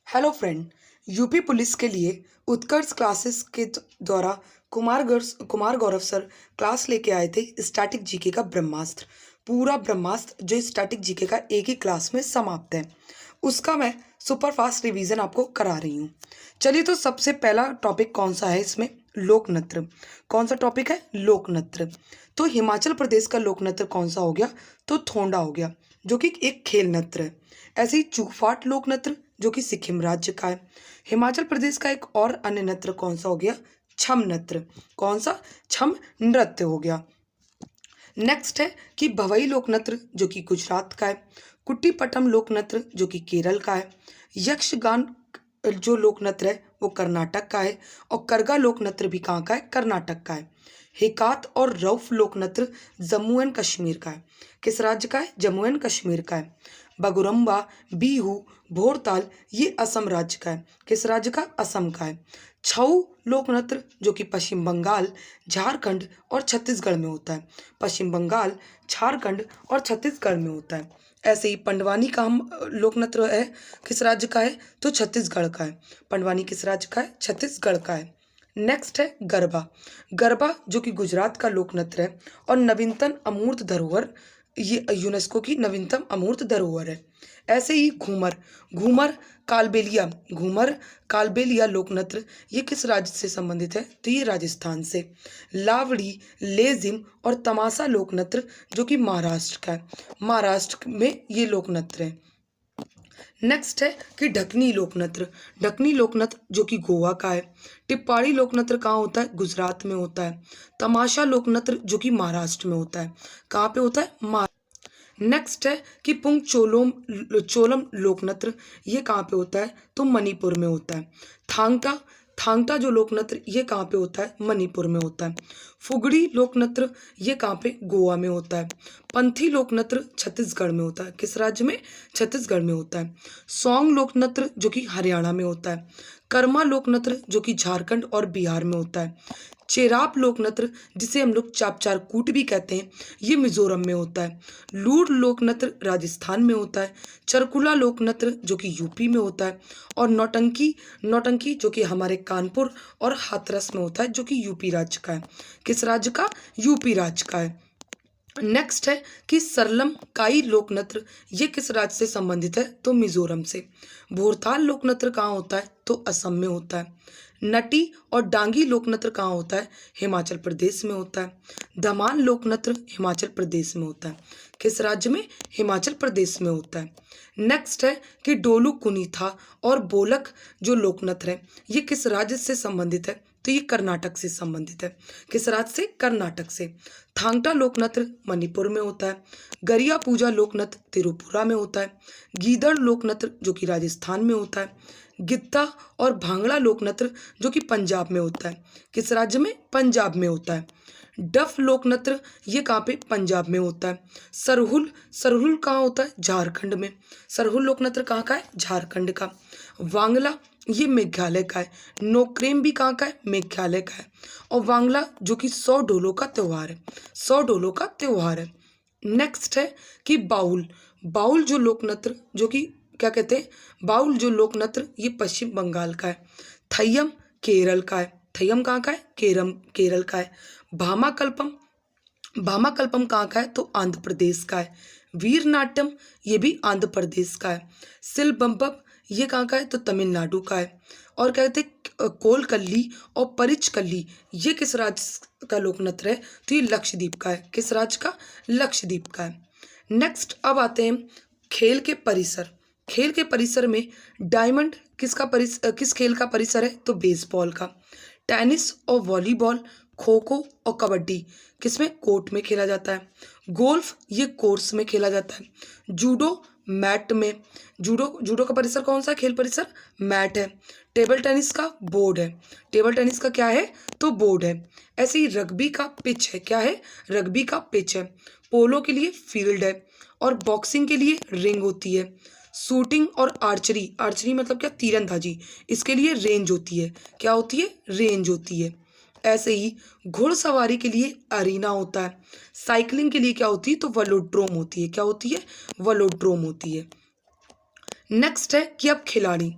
Hello friend. UP police के लिए उत्कर्ष classes के द्वारा कुमार गौरव सर क्लास लेके आए थे स्टैटिक जीके का ब्रह्मास्त्र। पूरा ब्रह्मास्त्र जो स्टैटिक जीके का एक ही क्लास में समाप्त है, उसका मैं सुपर फास्ट रिवीजन आपको करा रही हूँ। चलिए, तो सबसे पहला टॉपिक कौन सा है इसमें? लोक नृत्य। कौन सा टॉपिक है? लोक नृत्य। तो हिमाचल प्रदेश का लोक नृत्य कौन सा हो गया? तो थोंडा हो गया, जो कि एक खेल नृत्य है। ऐसे ही चूफाट लोक नृत्य, जो कि सिक्किम राज्य का है। हिमाचल प्रदेश का एक और अन्य नृत्य कौन सा हो गया? छम नृत्य। कौन सा? छम नृत्य हो गया। नेक्स्ट है कि भवई लोक नृत्य, जो कि गुजरात का है। कुट्टीपट्टम लोक नृत्य, जो कि केरल का है। यक्षगान जो लोक नृत्य है वो कर्नाटक का है। और करगा लोक नृत्य भी कहाँ का है? कर्नाटक का है। हिकात और रऊफ लोक नृत्य जम्मू एंड कश्मीर का है। किस राज्य का है? जम्मू एंड कश्मीर का है। बगुरम्बा, बिहू, भोरताल ये असम राज्य का है। किस राज्य का? असम का है। छऊ लोक नृत्य, जो कि पश्चिम बंगाल, झारखंड और छत्तीसगढ़ में होता है। पश्चिम बंगाल, झारखंड और छत्तीसगढ़ में होता है। ऐसे ही पंडवानी का हम लोक नृत्य है, किस राज्य का है? तो छत्तीसगढ़ का है। पंडवानी किस राज्य का है? छत्तीसगढ़ का है। नेक्स्ट है गरबा। गरबा जो कि गुजरात का लोक नृत्य है और नवीनतम अमूर्त धरोहर, ये यूनेस्को की नवीनतम अमूर्त धरोहर है। ऐसे ही घूमर। घूमर कालबेलिया लोक नृत्य ये किस राज्य से संबंधित है? तो ये राजस्थान से। लावड़ी, लेजिम और तमाशा लोक नृत्य, जो कि महाराष्ट्र का है। महाराष्ट्र में ये लोक नृत्य है। नेक्स्ट है कि ढकनी लोक नृत्य। ढकनी लोक नृत्य जो कि गोवा का है। टिप्पाड़ी लोक नृत्य कहाँ होता है? गुजरात में होता है। तमाशा लोक नृत्य जो कि महाराष्ट्र में होता है। कहाँ पे होता है? नेक्स्ट है कि पुंग चोलम लोक नृत्य ये कहाँ पे होता है? तो मणिपुर में होता है। थांगटा थांगटा जो लोक नृत्य ये कहाँ पे होता है? मणिपुर में होता है। फुगड़ी लोक नृत्य ये कहाँ पे? गोवा में होता है। पंथी लोक नृत्य छत्तीसगढ़ में होता है। किस राज्य में? छत्तीसगढ़ में होता है। सौंग लोक नृत्य जो कि हरियाणा में होता है। कर्मा लोक नृत्य जो कि झारखंड और बिहार में होता है। चेराप लोक नृत्य जिसे हम लोग चापचार कूट भी कहते हैं, ये मिजोरम में होता है। लूर लोक नृत्य राजस्थान में होता है। चरकुला लोक नृत्य जो कि यूपी में होता है। और नौटंकी नौटंकी जो कि हमारे कानपुर और हाथरस में होता है, जो कि यूपी राज्य का है। किस राज्य का? यूपी राज्य का है। नेक्स्ट है कि सरलम काई लोक नृत्य ये किस राज्य से संबंधित है? तो मिजोरम से। भोरताल लोक नृत्य कहाँ होता है? तो असम में होता है। नटी और डांगी लोक नृत्य कहाँ होता है? हिमाचल प्रदेश में होता है। धमाल लोक नृत्य हिमाचल प्रदेश में होता है। किस राज्य में? हिमाचल प्रदेश में होता है। नेक्स्ट है कि डोलू कुनीथा और बोलक जो लोक नृत्य है ये किस राज्य से संबंधित है? तो ये कर्नाटक से संबंधित है। किस राज्य से? कर्नाटक से। थांगटा लोक नृत्य मणिपुर में होता है। गरिया पूजा लोक नृत्य त्रिपुरा में होता है। गीदड़ लोक नृत्य जो कि राजस्थान में होता है। गिद्दा और भांगड़ा लोक नृत्य जो कि पंजाब में होता है। किस राज्य में? पंजाब में होता है। डफ लोक नृत्य ये कहाँ पे? पंजाब में होता है। सरहुल सरहुल कहाँ होता है? झारखंड में। सरहुल लोक नृत्य कहाँ का है? झारखंड का। वांगला ये मेघालय का है। नोक्रेम भी कहाँ का है? मेघालय का है। और वांगला जो कि 100 ढोलों का त्योहार है। 100 ढोलों का त्योहार है। नेक्स्ट है कि बाउल। बाउल जो लोक नृत्य जो कि क्या कहते हैं? बाउल जो लोक नृत्य ये पश्चिम बंगाल का है। थय्यम केरल का है। थय्यम कहाँ का है? केरल का है। भामाकल्पम भामाकल्पम कहाँ का है? तो आंध्र प्रदेश का है। वीर नाट्यम ये भी आंध्र प्रदेश का है। सिलबम्बम ये कहाँ का है? तो तमिलनाडु का है। और कहते हैं कोलकल्ली और परिचकल्ली ये किस राज्य का लोक नृत्य है? तो ये लक्षद्वीप का है। किस राज्य का? लक्षद्वीप का है। नेक्स्ट अब आते हैं खेल के परिसर। खेल के परिसर में डायमंड किस खेल का परिसर है? तो बेसबॉल का। टेनिस और वॉलीबॉल, खो खो और कबड्डी किसमें? कोर्ट में खेला जाता है। गोल्फ ये कोर्स में खेला जाता है। जूडो मैट में। जूडो का परिसर कौन सा? खेल परिसर मैट है। टेबल टेनिस का बोर्ड है। टेबल टेनिस का क्या है? तो बोर्ड है। ऐसे ही रग्बी का पिच है। क्या है? रग्बी का पिच है। पोलो के लिए फील्ड है। और बॉक्सिंग के लिए रिंग होती है। शूटिंग और आर्चरी, आर्चरी मतलब क्या? तीरंदाजी, इसके लिए रेंज होती है। क्या होती है? रेंज होती है। ऐसे ही घुड़सवारी के लिए अरीना होता है। साइकिलिंग के लिए क्या होती है? तो वेलोड्रोम होती है। क्या होती है? वेलोड्रोम होती है। नेक्स्ट है कि अब खिलाड़ी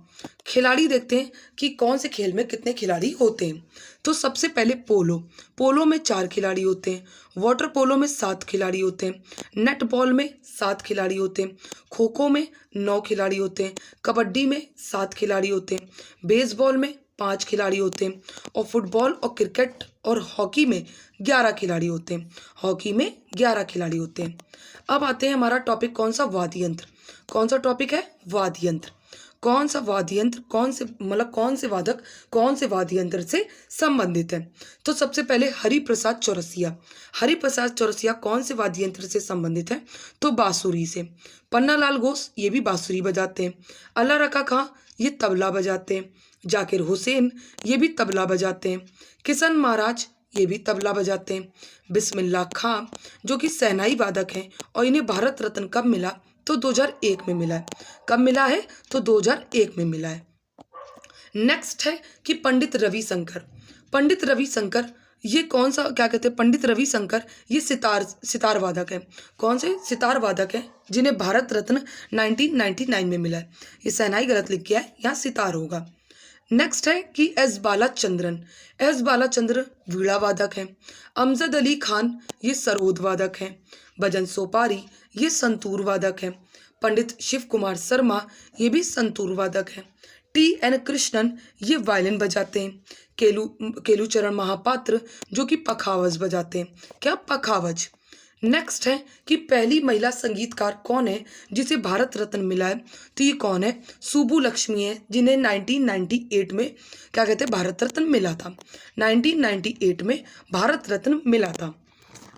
खिलाड़ी देखते हैं कि कौन से खेल में कितने खिलाड़ी होते हैं। तो सबसे पहले पोलो पोलो में 4 खिलाड़ी होते हैं, वाटर पोलो में 7 खिलाड़ी होते हैं, नेट बॉल में 7 खिलाड़ी होते हैं, खो खो में 9 खिलाड़ी होते हैं, कबड्डी में 7 खिलाड़ी होते हैं, बेसबॉल में 5 खिलाड़ी होते हैं और फुटबॉल और क्रिकेट और हॉकी में 11 खिलाड़ी होते हैं। हॉकी में 11 खिलाड़ी होते हैं। अब आते हैं हमारा टॉपिक कौन सा, वाद्य यंत्र। कौन सा टॉपिक है, वाद्य यंत्र। कौन सा वाद्य यंत्र कौन से वादक कौन से वाद्य यंत्र से संबंधित है। तो सबसे पहले हरिप्रसाद चौरसिया। हरिप्रसाद चौरसिया कौन से वाद्य यंत्र से संबंधित है, तो बांसुरी से। पन्नालाल घोष ये भी बांसुरी बजाते हैं। अल्लाह रखा खां ये तबला बजाते हैं। जाकिर हुसैन ये भी तबला बजाते हैं। किशन महाराज ये भी तबला बजाते हैं। बिस्मिल्लाह खां जो कि शहनाई वादक हैं और इन्हें भारत रत्न कब मिला, तो 2001 में मिला है। कब मिला है, तो 2001 में मिला है। नेक्स्ट है कि पंडित रविशंकर। पंडित रविशंकर ये कौन सा क्या कहते हैं, पंडित रविशंकर ये सितार वादक है। कौन से सितार वादक है जिन्हें भारत रत्न 1999 में मिला है। ये शहनाई गलत लिख गया है, यहाँ सितार होगा। नेक्स्ट है कि एस बालाचंद्रन। एस बालाचंद्र वीणा वादक हैं। अमजद अली खान ये सरोद वादक हैं। भजन सोपारी ये संतूर वादक हैं। पंडित शिव कुमार शर्मा ये भी संतूर वादक हैं। TN कृष्णन ये वायलिन बजाते हैं। केलूचरण महापात्र जो कि पखावज बजाते हैं। क्या, पखावज। नेक्स्ट है कि पहली महिला संगीतकार कौन है जिसे भारत रत्न मिला है, तो ये कौन है, सुब्बू लक्ष्मी है, जिन्हें 1998 में क्या कहते हैं, भारत रत्न मिला था। 1998 में भारत रत्न मिला था।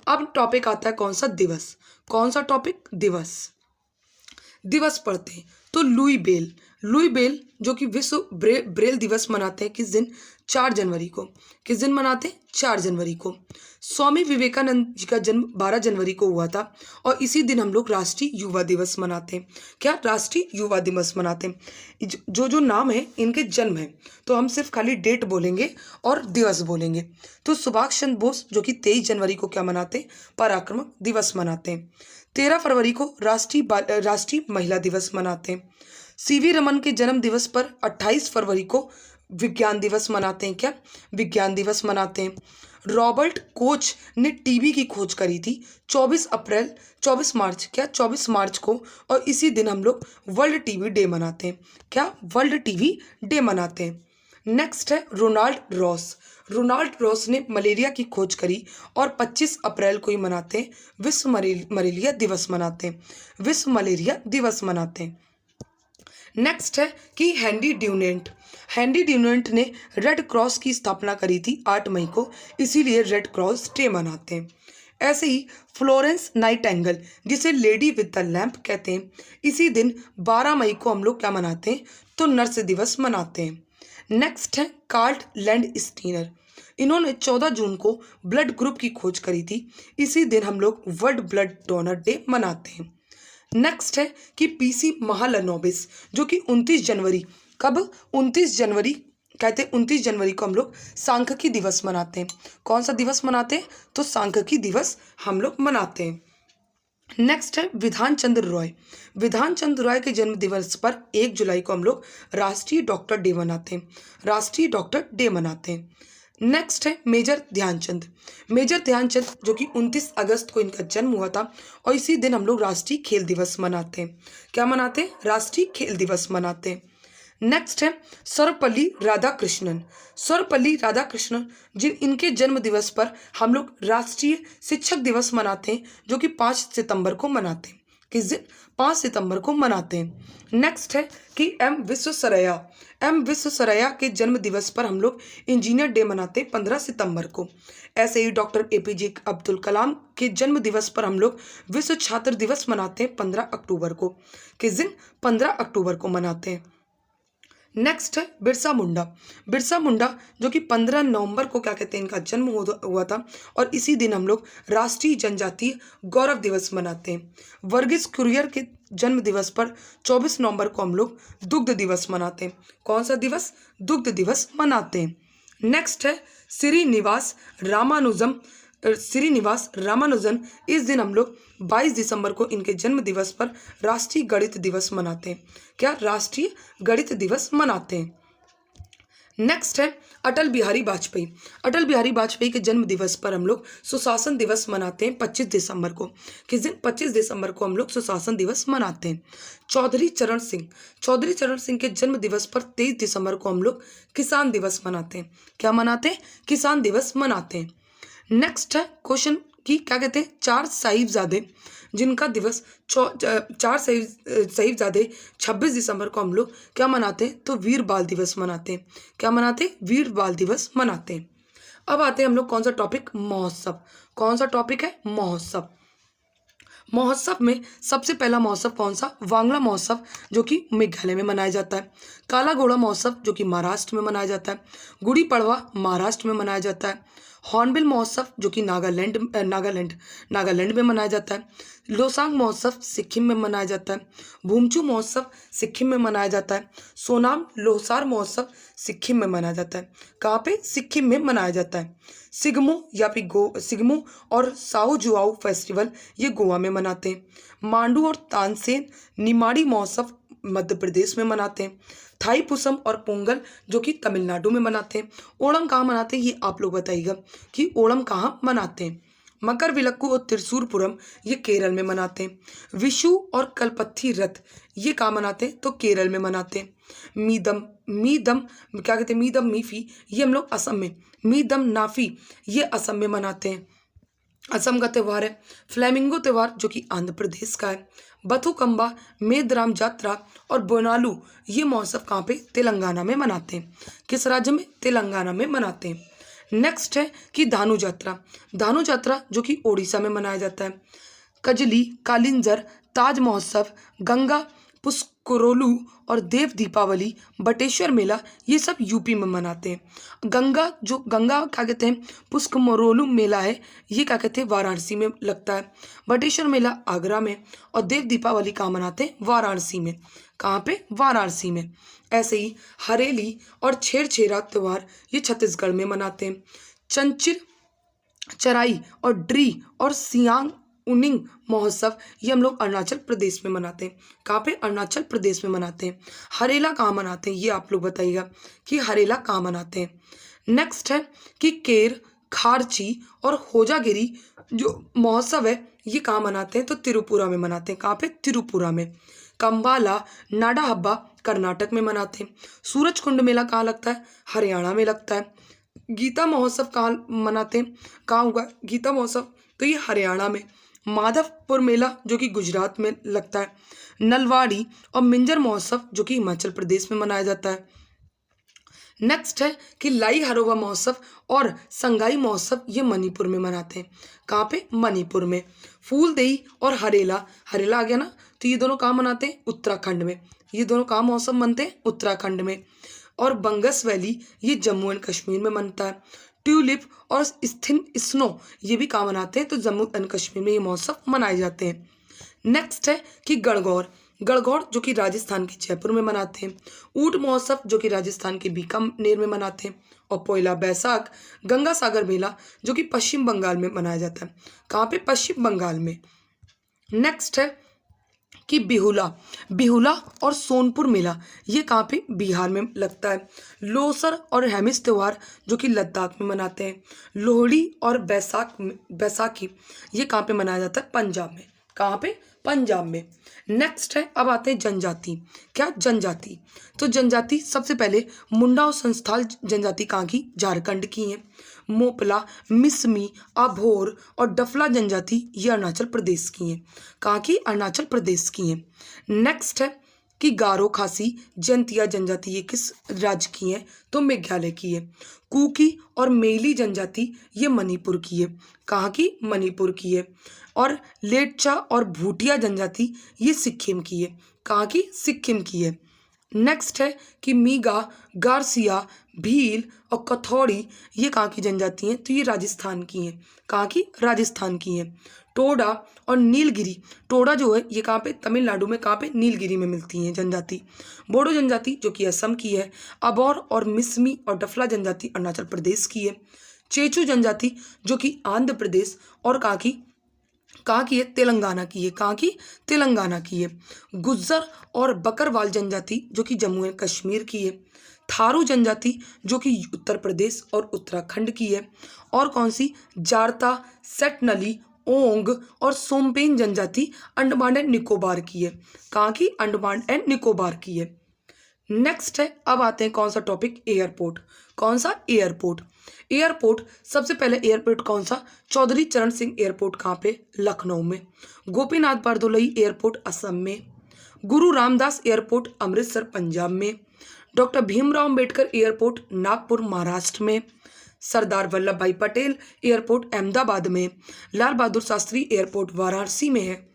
अब टॉपिक आता है कौन सा, दिवस। कौन सा टॉपिक, दिवस। दिवस पढ़ते हैं तो लुई बेल जो कि विश्व ब्रेल दिवस मनाते हैं किस दिन, 4 जनवरी को। किस दिन मनाते हैं, 4 जनवरी को। स्वामी विवेकानंद जी का जन्म 12 जनवरी को हुआ था और इसी दिन हम लोग राष्ट्रीय युवा दिवस मनाते हैं। क्या, राष्ट्रीय युवा दिवस मनाते हैं। जो नाम है इनके जन्म है, तो हम सिर्फ खाली डेट बोलेंगे और दिवस बोलेंगे। तो सुभाष चंद्र बोस जो कि 23 जनवरी को क्या मनाते हैं, पराक्रम दिवस मनाते हैं। 13 फरवरी को राष्ट्रीय महिला दिवस मनाते हैं। CV रमन के जन्म दिवस पर 28 फरवरी को विज्ञान दिवस मनाते हैं। क्या, विज्ञान दिवस मनाते हैं। रॉबर्ट कोच ने टीबी की खोज करी थी 24 मार्च को और इसी दिन हम लोग वर्ल्ड टीबी डे मनाते हैं। क्या, वर्ल्ड टीबी डे मनाते हैं। नेक्स्ट है रोनाल्ड रॉस ने मलेरिया की खोज करी और 25 अप्रैल को ही मनाते हैं विश्व मलेरिया दिवस मनाते हैं। विश्व मलेरिया दिवस मनाते हैं। नेक्स्ट है कि हेनरी ड्यूनेंट ने रेड क्रॉस की स्थापना करी थी 8 मई को, इसीलिए रेड क्रॉस डे मनाते हैं। ऐसे ही फ्लोरेंस नाइटिंगेल जिसे लेडी विद द लैम्प कहते हैं, इसी दिन 12 मई को हम लोग क्या मनाते हैं, तो नर्स दिवस मनाते हैं। नेक्स्ट है कार्ल लैंडस्टीनर। इन्होंने 14 जून को ब्लड ग्रुप की खोज करी थी, इसी दिन हम लोग वर्ल्ड ब्लड डोनर डे मनाते हैं। नेक्स्ट है कि PC महालनोबिस जो कि 29 जनवरी, कब, 29 जनवरी कहते हैं, 29 जनवरी को हम लोग सांख्यिकी दिवस मनाते हैं। कौन सा दिवस मनाते हैं, तो सांख्यिकी दिवस हम लोग मनाते हैं। नेक्स्ट है विधान चंद्र रॉय के जन्म दिवस पर 1 जुलाई को हम लोग राष्ट्रीय डॉक्टर डे मनाते हैं। नेक्स्ट है मेजर ध्यानचंद जो कि 29 अगस्त को इनका जन्म हुआ था और इसी दिन हम लोग राष्ट्रीय खेल दिवस मनाते हैं। क्या मनाते हैं, राष्ट्रीय खेल दिवस मनाते हैं। नेक्स्ट है सर्वपल्ली राधाकृष्णन जिन इनके जन्म दिवस पर हम लोग राष्ट्रीय शिक्षक दिवस मनाते हैं जो कि 5 सितंबर को मनाते हैं। किस दिन, 5 सितंबर को मनाते हैं। नेक्स्ट है कि M विश्वेश्वरैया के जन्म दिवस पर हम लोग इंजीनियर डे मनाते हैं 15 सितंबर को। ऐसे ही डॉक्टर APJ अब्दुल कलाम के जन्म दिवस पर हम लोग विश्व छात्र दिवस मनाते हैं 15 अक्टूबर को। किस दिन, 15 अक्टूबर को मनाते हैं। नेक्स्ट है बिरसा मुंडा जो कि 15 नवंबर को क्या कहते हैं, इनका जन्म हुआ था और इसी दिन हम लोग राष्ट्रीय जनजातीय गौरव दिवस मनाते हैं। वर्गीस कुरियन के जन्म दिवस पर 24 नवंबर को हम लोग दुग्ध दिवस मनाते हैं। कौन सा दिवस, दुग्ध दिवस मनाते हैं। नेक्स्ट है श्रीनिवास श्रीनिवास रामानुजन। इस दिन हम लोग 22 दिसंबर को इनके जन्म दिवस पर राष्ट्रीय गणित दिवस मनाते हैं। क्या? राष्ट्रीय गणित दिवस मनाते हैं। नेक्स्ट है अटल बिहारी वाजपेयी। अटल बिहारी वाजपेयी के जन्म दिवस पर हम लोग सुशासन दिवस मनाते हैं 25 दिसंबर को। किस दिन? 25 दिसंबर को हम लोग सुशासन दिवस मनाते हैं। चौधरी चरण सिंह। चौधरी चरण सिंह के जन्म दिवस पर 23 दिसंबर को हम लोग किसान दिवस मनाते हैं। क्या मनाते हैं? किसान दिवस मनाते हैं। नेक्स्ट है क्वेश्चन की क्या कहते हैं? चार साहिबजादे जिनका दिवस चार साहिबजादे 26 दिसंबर को हम लोग क्या मनाते हैं? तो वीर बाल दिवस मनाते हैं। क्या मनाते हैं? वीर बाल दिवस मनाते हैं। अब आते हैं हम लोग कौन सा टॉपिक? महोत्सव। कौन सा टॉपिक है? महोत्सव। महोत्सव में सबसे पहला महोत्सव कौन सा? वांगला महोत्सव, जो कि मेघालय में मनाया जाता है। काला घोड़ा महोत्सव, जो कि महाराष्ट्र में मनाया जाता है। गुड़ी पड़वा महाराष्ट्र में मनाया जाता है। हॉर्नबिल महोत्सव, जो कि नागालैंड में मनाया जाता है। लोसांग महोत्सव सिक्किम में मनाया जाता है। भूमचू महोत्सव सिक्किम में मनाया जाता है। सोनाम लोहसार महोत्सव सिक्किम में मनाया जाता है। कहाँ पे? सिक्किम में मनाया जाता है। सिगमू और साओ जुआओ फेस्टिवल ये गोवा में मनाते हैं। मांडू और तानसेन निमाड़ी महोत्सव मध्य प्रदेश में मनाते हैं। थाई पुसम और पोंगल जो कि तमिलनाडु में मनाते हैं। ओणम कहाँ मनाते हैं ये आप लोग बताइएगा कि ओणम कहाँ मनाते हैं। मकर विलक्कू और त्रिशूरपुरम ये केरल में मनाते हैं। विशु और कलपत्थी रथ ये कहाँ मनाते हैं? तो केरल में मनाते हैं। मीदम क्या कहते हैं? मीदम मीफी ये हम लोग असम में, मीदम नाफी ये असम में मनाते हैं। असम का त्यौहार है। फ्लैमिंगो त्यौहार जो कि आंध्र प्रदेश का है। बथुकम्बा, मेदराम जात्रा और बोनालू ये महोत्सव कहाँ पे? तेलंगाना में मनाते हैं। किस राज्य में? तेलंगाना में मनाते हैं। नेक्स्ट है कि धानु यात्रा। धानु यात्रा जो कि ओडिशा में मनाया जाता है। कजली, कालिंजर, ताज महोत्सव, गंगा पुष्करोलू और देव दीपावली, बटेश्वर मेला ये सब यूपी में मनाते हैं। गंगा क्या कहते हैं? पुष्करोलू मेला है ये क्या कहते हैं? वाराणसी में लगता है। बटेश्वर मेला आगरा में और देव दीपावली कहाँ मनाते हैं? वाराणसी में। कहाँ पे? वाराणसी में। ऐसे ही हरेली और छेरछेरा त्यौहार ये छत्तीसगढ़ में मनाते हैं। चंचिर चराई और ड्री और सियांग उनिंग महोत्सव ये हम लोग अरुणाचल प्रदेश में मनाते हैं। कहाँ पे? अरुणाचल प्रदेश में मनाते हैं। हरेला कहाँ मनाते हैं ये आप लोग बताइएगा कि हरेला कहाँ मनाते हैं। नेक्स्ट है कि केर, खारची और होजागिरी जो महोत्सव है ये कहाँ मनाते हैं? तो त्रिपुरा में मनाते हैं। कहाँ पे? त्रिपुरा में। कंबाला, नाडा हब्बा कर्नाटक में मनाते हैं। सूरज कुंड मेला कहाँ लगता है? हरियाणा में लगता है। गीता महोत्सव कहाँ मनाते हैं? कहाँ होगा गीता महोत्सव? तो ये हरियाणा में। माधवपुर मेला जो कि गुजरात में लगता है। नलवाड़ी और मिंजर महोत्सव जो कि हिमाचल प्रदेश में मनाया जाता है। नेक्स्ट है कि लाई हरोबा महोत्सव और संगाई महोत्सव ये मणिपुर में मनाते हैं। कहाँ पे? मणिपुर में। फूलदेई और हरेला आ गया ना, तो ये दोनों कहाँ मनाते हैं? उत्तराखंड में। ये दोनों कहाँ महोत्सव मनते हैं? उत्तराखंड में। और बंगस वैली ये जम्मू एंड कश्मीर में मनता है। ट्यूलिप और स्थिन स्नो ये भी कहाँ मनाते हैं? तो जम्मू एंड कश्मीर में ये महोत्सव मनाए जाते हैं। नेक्स्ट है कि गणगौर जो कि राजस्थान के जयपुर में मनाते हैं। ऊंट महोत्सव जो कि राजस्थान के बीकानेर में मनाते हैं। और पोयला बैसाख गंगा सागर मेला जो कि पश्चिम बंगाल में मनाया जाता है। कहाँ पे? पश्चिम बंगाल में। नेक्स्ट है कि बिहुला और सोनपुर मेला ये कहाँ पे? बिहार में लगता है। लोसर और हेमिस त्यौहार जो कि लद्दाख में मनाते हैं। लोहड़ी और बैसाखी ये कहाँ पे मनाया जाता है? पंजाब में। कहाँ पे? पंजाब में। नेक्स्ट है अब आते हैं जनजाति। क्या? जनजाति। तो जनजाति सबसे पहले मुंडा और संस्थाल जनजाति कहाँ की? झारखंड की है। मोपला, मिसमी, अभोर और डफला जनजाति ये अरुणाचल प्रदेश की हैं। कहाँ की? अरुणाचल प्रदेश की हैं। नेक्स्ट है कि गारो, खासी, जंतिया जनजाति ये किस राज्य की हैं? तो मेघालय की है। कुकी और मेली जनजाति ये मणिपुर की है। कहाँ की? मणिपुर की है। और लेटचा और भूटिया जनजाति ये सिक्किम की है। कहाँ की? सिक्किम की है। नेक्स्ट है कि मीगा, गारसिया, भील और कथौड़ी ये कहाँ की जनजाति हैं? तो ये राजस्थान की हैं। कहाँ की? राजस्थान की हैं। टोडा और नीलगिरी, टोडा जो है ये कहाँ पे? तमिलनाडु में। कहाँ पे? नीलगिरी में मिलती हैं जनजाति। बोडो जनजाति जो कि असम की है। अबोर और मिसमी और डफला जनजाति अरुणाचल प्रदेश की है। चेचू जनजाति जो कि आंध्र प्रदेश और कहाँ की है, तेलंगाना की है। कहाँ की, तेलंगाना की है। गुज्जर और बकरवाल जनजाति जो कि जम्मू एंड कश्मीर की है। थारू जनजाति जो कि उत्तर प्रदेश और उत्तराखंड की है। और कौन सी, जारता, सेटनली, ओंग और सोमपेन जनजाति अंडमान एंड निकोबार की है। कहाँ की, अंडमान एंड निकोबार की है। नेक्स्ट है, अब आते हैं कौन सा टॉपिक, एयरपोर्ट। कौन सा, एयरपोर्ट। एयरपोर्ट, सबसे पहले एयरपोर्ट कौन सा, चौधरी चरण सिंह एयरपोर्ट कहाँ पे, लखनऊ में। गोपीनाथ बरदोलई एयरपोर्ट असम में। गुरु रामदास एयरपोर्ट अमृतसर पंजाब में। डॉक्टर भीमराव अंबेडकर एयरपोर्ट नागपुर महाराष्ट्र में। सरदार वल्लभ भाई पटेल एयरपोर्ट अहमदाबाद में। लाल बहादुर शास्त्री एयरपोर्ट वाराणसी में है।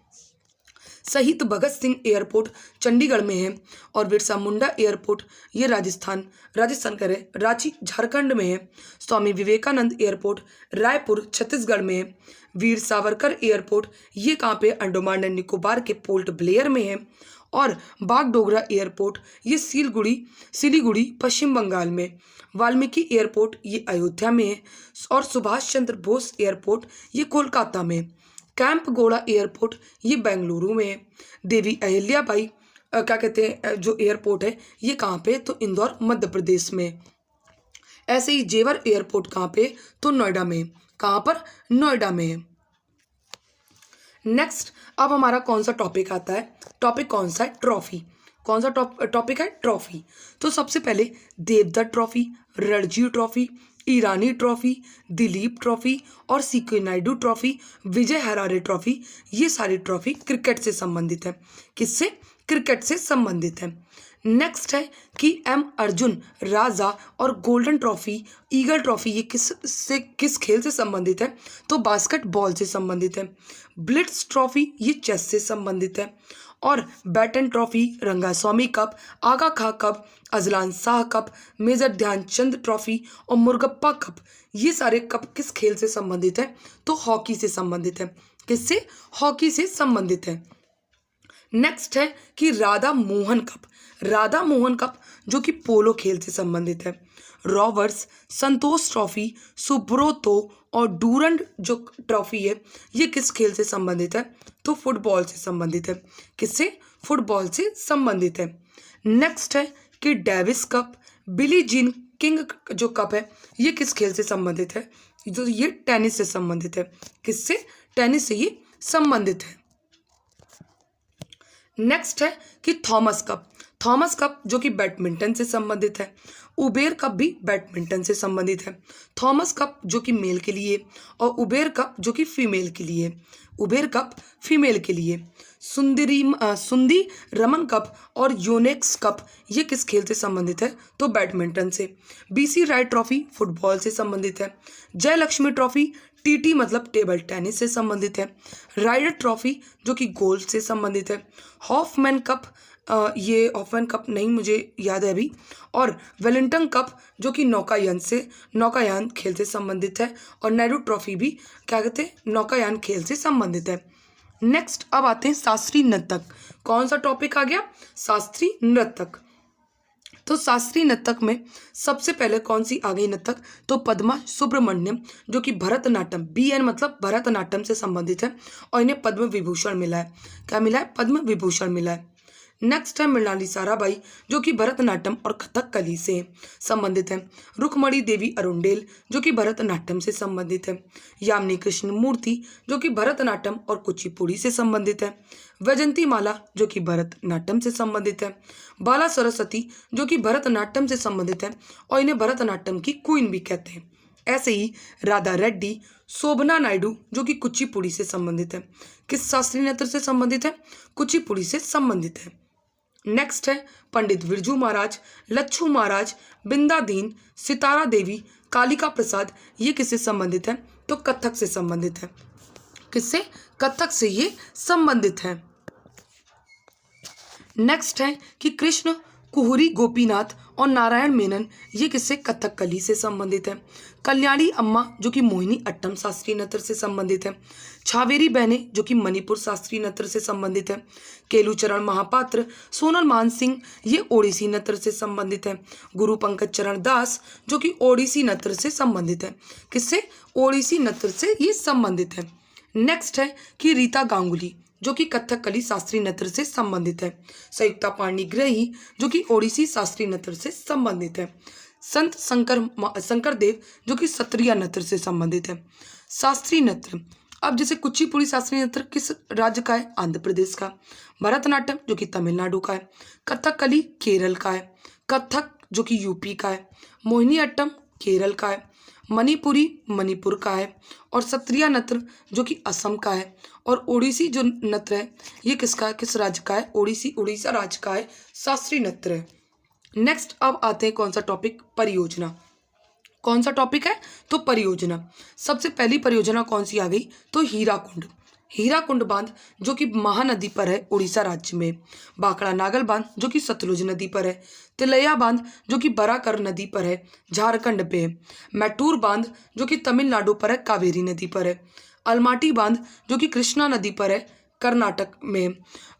शहीद भगत सिंह एयरपोर्ट चंडीगढ़ में है। और बिरसा मुंडा एयरपोर्ट ये राजस्थान करे रांची झारखंड में है। स्वामी विवेकानंद एयरपोर्ट रायपुर छत्तीसगढ़ में है। वीर सावरकर एयरपोर्ट ये कहाँ पे, अंडमान एंड निकोबार के पोर्ट ब्लेयर में है। और बागडोगरा एयरपोर्ट ये सिलीगुड़ी पश्चिम बंगाल में। वाल्मीकि एयरपोर्ट ये अयोध्या में है। और सुभाष चंद्र बोस एयरपोर्ट ये कोलकाता में। कैंप गोड़ा एयरपोर्ट ये बेंगलुरु में है। देवी अहिल्याबाई क्या कहते हैं जो एयरपोर्ट है ये कहाँ पे, तो इंदौर मध्य प्रदेश में। ऐसे ही जेवर एयरपोर्ट कहाँ पे, तो नोएडा में। कहाँ पर, नोएडा में। नेक्स्ट, अब हमारा कौन सा टॉपिक आता है, टॉपिक कौन सा है, ट्रॉफी। कौन सा टॉपिक है, ट्रॉफी। तो सबसे पहले देवदत्त ट्रॉफी, रणजी ट्रॉफी, ईरानी ट्रॉफी, दिलीप ट्रॉफी और सीके नायडू ट्रॉफी, विजय हरारे ट्रॉफी, ये सारी ट्रॉफी क्रिकेट से संबंधित है। किससे, क्रिकेट से संबंधित है। नेक्स्ट है कि एम अर्जुन राजा और गोल्डन ट्रॉफी, ईगल ट्रॉफी ये किस खेल से संबंधित है, तो बास्केटबॉल से संबंधित है। ब्लिट्स ट्रॉफी ये चेस से संबंधित है। और Beighton Trophy, Rangaswamy Cup, Aga Khan Cup, Ajlan Shah Cup, Major Dhyanchand Trophy और मुर्गप्पा कप, ये सारे कप किस खेल से संबंधित है, तो हॉकी से संबंधित है। किससे, हॉकी से संबंधित है। नेक्स्ट है कि राधा मोहन कप जो कि पोलो खेल से संबंधित है। रॉवर्स, संतोष ट्रॉफी, सुब्रोतो और डूरंड जो ट्रॉफी है ये किस खेल से संबंधित है, तो फुटबॉल से संबंधित है। किससे, फुटबॉल से संबंधित है। नेक्स्ट है कि Davis cup, Billie Jean King जो कप है ये किस खेल से संबंधित है, जो ये टेनिस से संबंधित है। किससे, टेनिस से ये संबंधित है। नेक्स्ट है कि थॉमस कप जो कि बैडमिंटन से संबंधित है। उबेर कप भी बैडमिंटन से संबंधित है। थॉमस कप जो कि मेल के लिए और उबेर कप जो कि फीमेल के लिए। उबेर कप फीमेल के लिए। सुंदी रमन कप और यूनेक्स कप ये किस खेल से संबंधित है, तो बैडमिंटन से। बीसी राय ट्रॉफी फुटबॉल से संबंधित है। जयलक्ष्मी ट्रॉफी टीटी मतलब टेबल टेनिस से संबंधित है। राइडर ट्रॉफी जो कि गोल्फ से संबंधित है। हॉफमैन कप ये हॉफमैन कप नहीं मुझे याद है अभी। और वेलिंगटन कप जो कि नौकायान खेल से संबंधित है। और नेहरू ट्रॉफी भी क्या कहते हैं, नौकायान खेल से संबंधित है। नेक्स्ट, अब आते हैं शास्त्रीय नर्तक। कौन सा टॉपिक आ गया, शास्त्रीय नर्तक। तो शास्त्रीय नर्तक में सबसे पहले कौन सी आ गई नर्तक, तो पद्मा सुब्रमण्यम जो कि भरतनाट्यम, BN मतलब भरतनाट्यम से संबंधित है और इन्हें पद्म विभूषण मिला है। क्या मिला है, पद्म विभूषण मिला है। नेक्स्ट है मृणाली साराभाई जो कि भरतनाट्यम और कथकली से संबंधित है। रुक्मणी देवी अरुंडेल जो कि भरतनाट्यम से संबंधित है। यामिनी कृष्ण मूर्ति जो कि भरतनाट्यम और कुचिपुड़ी से संबंधित है। वैजंती माला जो कि भरतनाट्यम से संबंधित है। बाला सरस्वती जो कि भरतनाट्यम से संबंधित है और इन्हें भरतनाट्यम की क्वीन भी कहते हैं। ऐसे ही राधा रेड्डी, शोभना नायडू जो कि कुचिपुड़ी से संबंधित है। किस शास्त्रीय नृत्य से संबंधित है, कुचिपुड़ी से संबंधित है। नेक्स्ट है पंडित बिरजू महाराज, लच्छू महाराज, बिंदा दीन, सितारा देवी, कालिका प्रसाद, ये किससे संबंधित है, तो कथक से संबंधित है। किससे, कथक से ये संबंधित है। नेक्स्ट है कि कृष्ण कुहरी गोपीनाथ और नारायण मेनन ये किससे कथकली से संबंधित है। कल्याणी अम्मा जो कि मोहिनी अट्टम शास्त्रीय नृत्य से संबंधित है। छावेरी बहनें जो कि मणिपुर शास्त्रीय नृत्य से संबंधित है। केलूचरण महापात्र सोनल मान सिंह ये ओडिसी नृत्य से संबंधित है। गुरु पंकज चरण दास जो कि ओडिसी नृत्य से संबंधित है। किससे? ओडिसी नृत्य से ये संबंधित है। नेक्स्ट है कि रीता गांगुली जो कि कथकली शास्त्रीय नृत्य से संबंधित है। संयुक्ता पाणिग्राही जो कि ओडिसी शास्त्रीय नृत्य से संबंधित है। संत शंकर देव जो कि सत्रिया नृत्य से संबंधित है। शास्त्रीय नृत्य, अब जैसे कुचिपुड़ी शास्त्रीय नृत्य किस राज्य का है? आंध्र प्रदेश का। भरतनाट्यम जो कि तमिलनाडु का है। कथकली केरल का है। कथक जो कि यूपी का है। मोहिनीअट्टम केरल का है। मणिपुरी मणिपुर का है। और सत्रिया नृत्य जो कि असम का है। और ओडिसी जो नृत्य है ये किसका है? किस राज्य का है? ओडिसी उड़ीसा राज्य का है शास्त्रीय नृत्य है। नेक्स्ट अब आते हैं कौन सा टॉपिक? परियोजना। कौन सा टॉपिक है? तो परियोजना। सबसे पहली परियोजना कौन सी आ गई? तो हीराकुंड। हीराकुंड बांध जो कि महानदी पर है उड़ीसा राज्य में। बांकड़ा नागल बांध जो कि सतलुज नदी पर है। तिलैया बांध जो कि बराकर नदी पर है, झारखंड पे है। मैटूर बांध जो कि तमिलनाडु पर है, कावेरी नदी पर है। अलमाटी बांध जो कि कृष्णा नदी पर है, कर्नाटक में।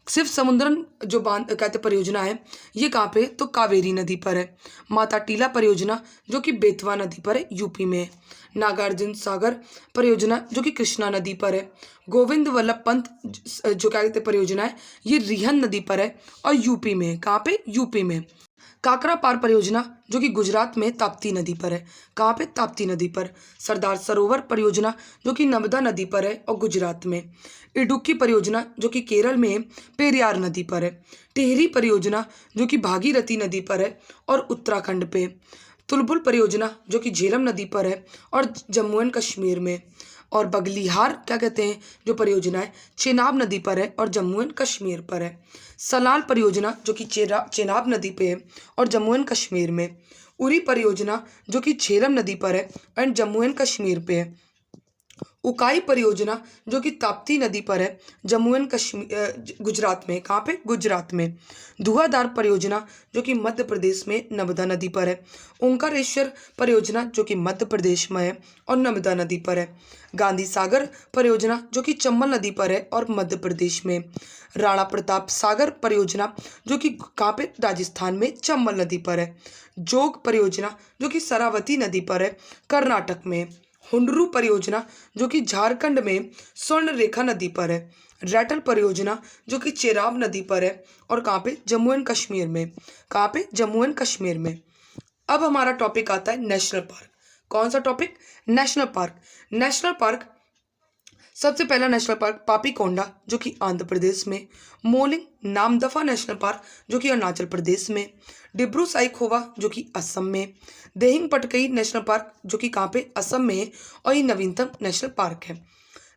शिव समुद्रम जो बांध कहते परियोजना है ये कहाँ पे? तो कावेरी नदी पर है। माता टीला परियोजना जो कि बेतवा नदी पर है, यूपी में। नागार्जुन सागर परियोजना जो कि कृष्णा नदी पर है। गोविंद वल्लभ पंत जो क्या कहते परियोजना है ये रिहन नदी पर है और यूपी में। कहाँ पे? यूपी में। काकरा पार परियोजना जो कि गुजरात में ताप्ती नदी पर है। कहाँ पे? ताप्ती नदी पर। सरदार सरोवर परियोजना जो कि नर्मदा नदी पर है और गुजरात में। इडुक्की परियोजना जो कि केरल में है, पेरियार नदी पर है। टिहरी परियोजना जो कि भागीरथी नदी पर है और उत्तराखंड पे। तुलबुल परियोजना जो कि झेलम नदी पर है और जम्मू एंड कश्मीर में। और बगलिहार क्या कहते हैं जो परियोजना है चेनाब नदी पर है और जम्मू एंड कश्मीर पर है। सलाल परियोजना जो कि चेनाब नदी पे है और जम्मू एंड कश्मीर में। उरी परियोजना जो कि झेलम नदी पर है एंड जम्मू एंड कश्मीर पे है। उकाई परियोजना जो कि ताप्ती नदी पर है, जम्मू एंड कश्मीर गुजरात में। कहाँ पे? गुजरात में। धुआंधार परियोजना जो कि मध्य प्रदेश में नर्मदा नदी पर है। ओंकारेश्वर परियोजना जो कि मध्य प्रदेश में है और नर्मदा नदी पर है। गांधी सागर परियोजना जो कि चंबल नदी पर है और मध्य प्रदेश में। राणा प्रताप सागर परियोजना जो कि कहाँ पे? राजस्थान में, चंबल नदी पर है। जोग परियोजना जो कि शरावती नदी पर है, कर्नाटक में। हुंडरू परियोजना जो कि झारखंड में स्वर्ण रेखा नदी पर है। रैटल परियोजना जो कि चेनाब नदी पर है और कहाँ पे? जम्मू एंड कश्मीर में। कहाँ पे? जम्मू एंड कश्मीर में। अब हमारा टॉपिक आता है नेशनल पार्क। कौन सा topic? National park. National park, सबसे पहला नेशनल पार्क पापीकोंडा जो कि आंध्र प्रदेश में। मोलिंग नामदफा नेशनल पार्क जो कि अरुणाचल प्रदेश में। डिब्रू साइखोवा जो कि असम में। देहिंग पटकई नेशनल पार्क जो कि कहाँ पे? असम में है और ये नवीनतम नेशनल पार्क है।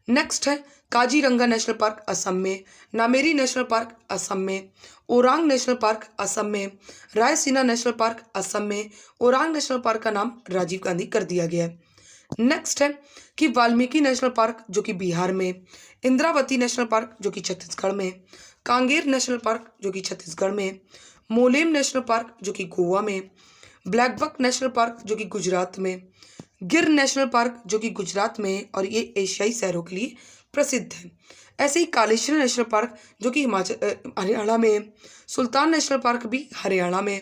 नेक्स्ट है काजीरंगा नेशनल पार्क असम में। नामेरी नेशनल पार्क असम में। ओरांग नेशनल पार्क असम में। रायसीना नेशनल पार्क असम में। ओरांग नेशनल पार्क का नाम राजीव गांधी कर दिया गया है। नेक्स्ट है कि वाल्मीकि नेशनल पार्क जो कि बिहार में। इंद्रावती नेशनल पार्क जो कि छत्तीसगढ़ में। कांगेर नेशनल पार्क जो कि छत्तीसगढ़ में। मोलेम नेशनल पार्क जो कि गोवा में। ब्लैकबक नेशनल पार्क जो कि गुजरात में। गिर नेशनल पार्क जो कि गुजरात में और ये एशियाई शहरों के लिए प्रसिद्ध है। ऐसे ही कालेश्वर नेशनल पार्क जो कि हरियाणा में है। सुल्तान नेशनल पार्क भी हरियाणा में।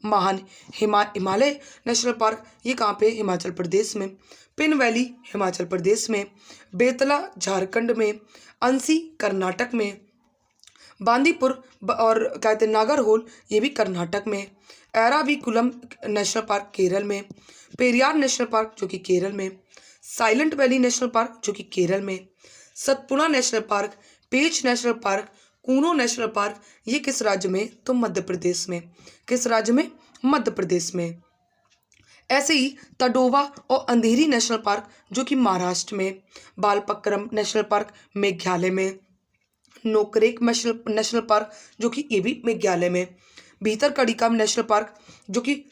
महान हिमालय नेशनल पार्क ये कहाँ पे? हिमाचल प्रदेश में। पिन वैली हिमाचल प्रदेश में। बेतला झारखंड में। अंसी कर्नाटक में। बांदीपुर और कहते नागरहोल ये भी कर्नाटक में। एराविकुलम नेशनल पार्क केरल में। पेरियार नेशनल पार्क जो कि केरल में। साइलेंट वैली नेशनल पार्क जो कि केरल में। Satpura National Park, Pench National Park, Kuno National Park ये किस राज्य में? तो मध्य प्रदेश में। किस राज्य में? मध्य प्रदेश में। ऐसे ही तडोवा और अंधेरी नेशनल पार्क जो कि महाराष्ट्र में। बालपक्रम नेशनल पार्क मेघालय में। नोकरेक नेशनल पार्क जो कि ये भी मेघालय में। भीतरकनिका नेशनल पार्क जो कि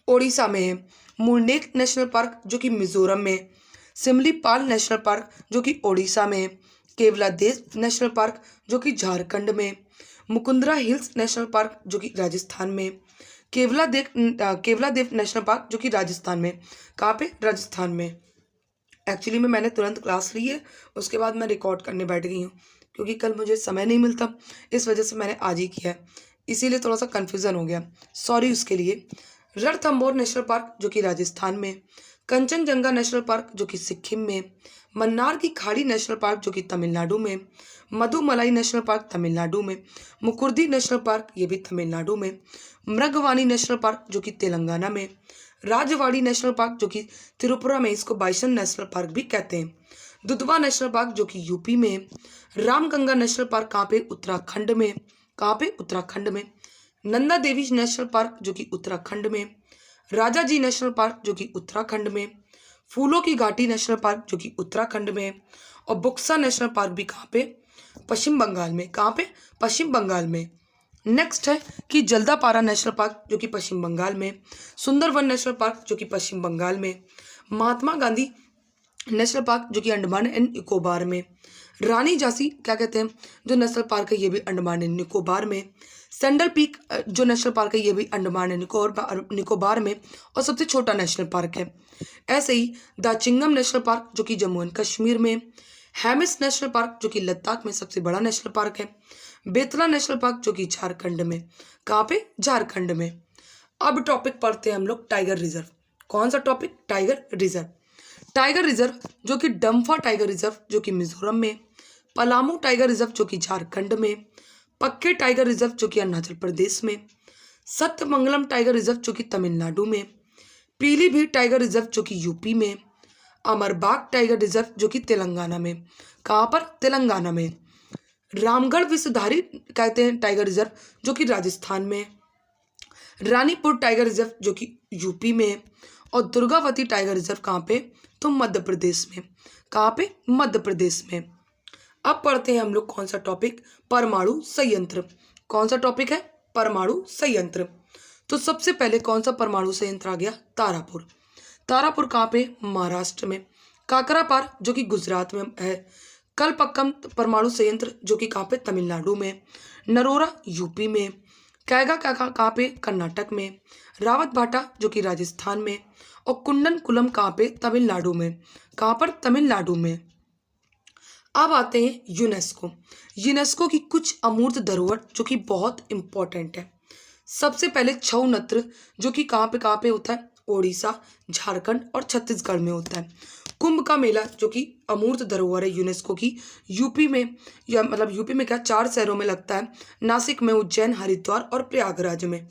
ओडिशा में है। मुर्नेक नेशनल पार्क जो कि मिजोरम में। सिमलीपाल नेशनल पार्क जो कि ओडिशा में है। केवलादेव नेशनल पार्क जो कि झारखंड में। मुकुंदरा हिल्स नेशनल पार्क जो कि राजस्थान में, केवलादेव नेशनल पार्क जो कि राजस्थान में। कहाँ पे? राजस्थान में। एक्चुअली में मैंने तुरंत क्लास ली है, उसके बाद मैं रिकॉर्ड करने बैठ गई हूँ, क्योंकि कल मुझे समय नहीं मिलता, इस वजह से मैंने आज ही किया है, इसीलिए थोड़ा सा कन्फ्यूज़न हो गया, सॉरी उसके लिए। रणथंभौर नेशनल पार्क जो कि राजस्थान में, कंचनजंगा नेशनल पार्क जो कि सिक्किम में, मन्नार की खाड़ी नेशनल पार्क जो कि तमिलनाडु में, मधुमलाई नेशनल पार्क तमिलनाडु में, मुकुर्दी नेशनल पार्क ये भी तमिलनाडु में, मृगवानी नेशनल पार्क जो कि तेलंगाना में, राजवाड़ी नेशनल पार्क जो कि त्रिपुरा में, इसको बाइसन नेशनल पार्क भी कहते हैं, दुधवा नेशनल पार्क जो कि यूपी में, रामगंगा नेशनल पार्क कहाँ पे? उत्तराखंड में। कहाँ पे? उत्तराखंड में। नंदा देवी नेशनल पार्क जो कि उत्तराखंड में, राजा जी नेशनल पार्क जो कि उत्तराखंड में, फूलों की घाटी नेशनल पार्क जो कि उत्तराखंड में, और बुक्सा नेशनल पार्क भी कहाँ पे? पश्चिम बंगाल में। कहाँ पे? पश्चिम बंगाल में। नेक्स्ट है कि जल्दापारा नेशनल पार्क जो कि पश्चिम बंगाल में, सुंदरवन नेशनल पार्क जो कि पश्चिम बंगाल में, महात्मा गांधी नेशनल पार्क जो कि अंडमान एंड निकोबार में, रानी झांसी क्या कहते हैं जो नेशनल पार्क है ये भी अंडमान एंड निकोबार में, सैंडल पीक जो नेशनल पार्क है ये भी अंडमान एंड निकोबार में और सबसे छोटा नेशनल पार्क है। ऐसे ही दाचिंगम नेशनल पार्क जो कि जम्मू एंड कश्मीर में, हैमिस नेशनल पार्क जो कि लद्दाख में सबसे बड़ा नेशनल पार्क है, बेतला नेशनल पार्क जो कि झारखंड में। कहाँ पे? झारखंड में। अब टॉपिक पढ़ते हैं हम लोग टाइगर रिजर्व। कौन सा topic? Tiger reserve. Tiger reserve जो कि डम्फा टाइगर रिजर्व जो कि मिजोरम में, पलामू टाइगर रिजर्व जो कि झारखंड में, पक्के टाइगर रिजर्व जो कि अरुणाचल प्रदेश में, सत्यमंगलम टाइगर रिजर्व जो कि तमिलनाडु में, पीलीभीत टाइगर रिजर्व जो कि यूपी में, अमरबाग टाइगर रिजर्व जो कि तेलंगाना में। कहाँ पर? तेलंगाना में। रामगढ़ विषधारी कहते हैं टाइगर रिजर्व जो कि राजस्थान में, रानीपुर टाइगर रिजर्व जो कि यूपी में, और दुर्गावती टाइगर रिजर्व कहाँ पे? तो मध्य प्रदेश में। कहाँ पे? मध्य प्रदेश में। अब पढ़ते हैं हम लोग कौन सा टॉपिक? परमाणु संयंत्र। कौन सा टॉपिक है? परमाणु संयंत्र। तो सबसे पहले कौन सा परमाणु संयंत्र आ गया? तारापुर। तारापुर कहाँ पे? महाराष्ट्र में। काकरापार जो कि गुजरात में है, कलपक्कम परमाणु संयंत्र जो कि कहाँ पे? तमिलनाडु में, नरोरा यूपी में, कैगा कहाँ पे? कर्नाटक में, रावत भाटा जो कि राजस्थान में, और कुंडनकुलम कहाँ पे? तमिलनाडु में। कहाँ पर? तमिलनाडु में। अब आते हैं यूनेस्को। यूनेस्को की कुछ अमूर्त धरोहर जो कि बहुत इंपॉर्टेंट है। सबसे पहले छऊ नृत्य जो कि कहाँ पे होता है? ओडिशा, झारखंड और छत्तीसगढ़ में होता है। कुंभ का मेला जो कि अमूर्त धरोहर है यूनेस्को की, यूपी में, या मतलब यूपी में क्या 4 शहरों में लगता है, नासिक में, उज्जैन, हरिद्वार और प्रयागराज में।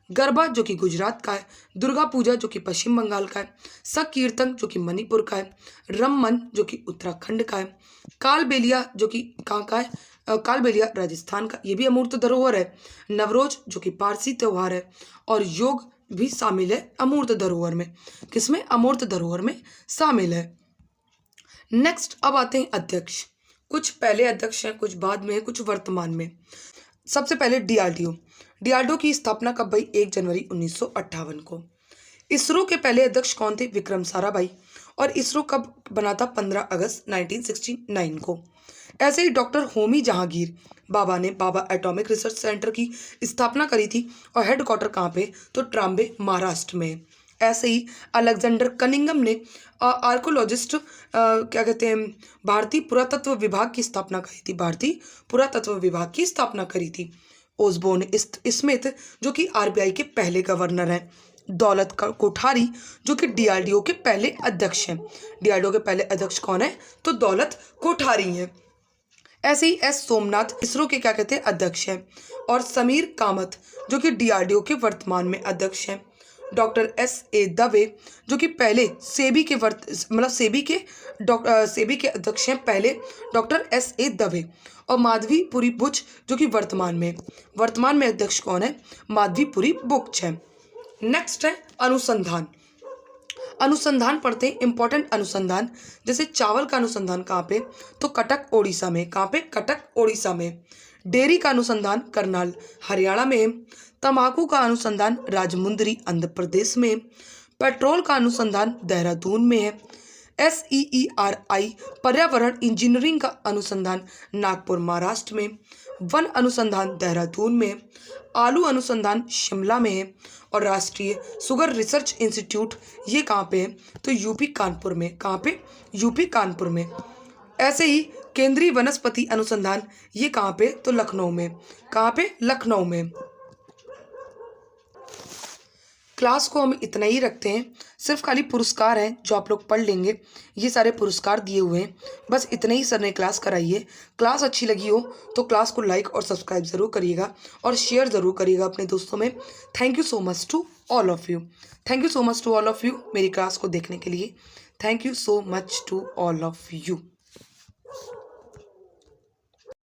गरबा जो कि गुजरात का है, दुर्गा पूजा जो कि पश्चिम बंगाल का है, संकीर्तन जो कि मणिपुर का है, रममन जो कि उत्तराखंड का है, कालबेलिया जो कि कहाँ का है? कालबेलिया राजस्थान का, ये भी अमूर्त धरोहर है। नवरोज जो कि पारसी त्यौहार है, और योग भी शामिल है अमूर्त धरोहर में। किसमें? अमूर्त धरोहर में शामिल है। नेक्स्ट अब आते हैं अध्यक्ष। कुछ पहले अध्यक्ष हैं, कुछ बाद में, कुछ वर्तमान में। सबसे पहले डीआरडीओ। डीआरडीओ की स्थापना कब भई? 1 जनवरी 1958 को। इसरो के पहले अध्यक्ष कौन थे? विक्रम साराभाई। और इसरो कब बना था? 15 अगस्त 1969 को। ऐसे ही डॉक्टर होमी जहांगीर बाबा ने बाबा एटॉमिक रिसर्च सेंटर की स्थापना करी थी, और हेडक्वार्टर कहाँ पे? तो ट्राम्बे, महाराष्ट्र में। ऐसे ही अलेक्जेंडर कनिंगम ने आर्कोलॉजिस्ट क्या कहते हैं, भारतीय पुरातत्व विभाग की स्थापना करी थी। भारतीय पुरातत्व विभाग की स्थापना करी थी। ओसबोर्न स्मिथ जो कि आरबीआई के पहले गवर्नर हैं। दौलत कोठारी जो कि डीआरडीओ के पहले अध्यक्ष हैं। डीआरडीओ के पहले अध्यक्ष कौन है? तो दौलत कोठारी हैं। ऐसे ही एस सोमनाथ इसरो के क्या कहते हैं? अध्यक्ष हैं। और समीर कामत जो कि डीआरडीओ के वर्तमान में अध्यक्ष हैं। डॉक्टर एस ए दवे जो कि पहले सेबी के अध्यक्ष हैं पहले, डॉक्टर एस ए दवे। और माधवीपुरी बुच जो कि वर्तमान में अध्यक्ष कौन है? माधवीपुरी बुच है। नेक्स्ट है अनुसंधान। अनुसंधान पढ़ते हैं, इंपॉर्टेंट अनुसंधान। जैसे चावल का अनुसंधान कहाँ पे? तो कटक ओडिशा में। कहाँ पे? कटक ओडिशा में। डेयरी का अनुसंधान करनाल हरियाणा में। तंबाकू का अनुसंधान राजमुंदरी आंध्र प्रदेश में। पेट्रोल का अनुसंधान देहरादून में है। SEERI पर्यावरण इंजीनियरिंग का अनुसंधान नागपुर महाराष्ट्र में, वन अनुसंधान देहरादून में, आलू अनुसंधान शिमला में है और राष्ट्रीय शुगर रिसर्च इंस्टीट्यूट ये कहाँ पे है? तो यूपी कानपुर में। कहाँ पे? यूपी कानपुर में। ऐसे ही केंद्रीय वनस्पति अनुसंधान ये कहाँ पे? तो लखनऊ में। कहाँ पे? लखनऊ में। क्लास को हम इतना ही रखते हैं, सिर्फ खाली पुरस्कार हैं जो आप लोग पढ़ लेंगे, ये सारे पुरस्कार दिए हुए हैं, बस इतने ही सर ने क्लास कराई है। क्लास अच्छी लगी हो तो क्लास को लाइक और सब्सक्राइब ज़रूर करिएगा और शेयर ज़रूर करिएगा अपने दोस्तों में। Thank you so much to all of you. Thank you so much to all of you मेरी क्लास को देखने के लिए। Thank you so much to all of you.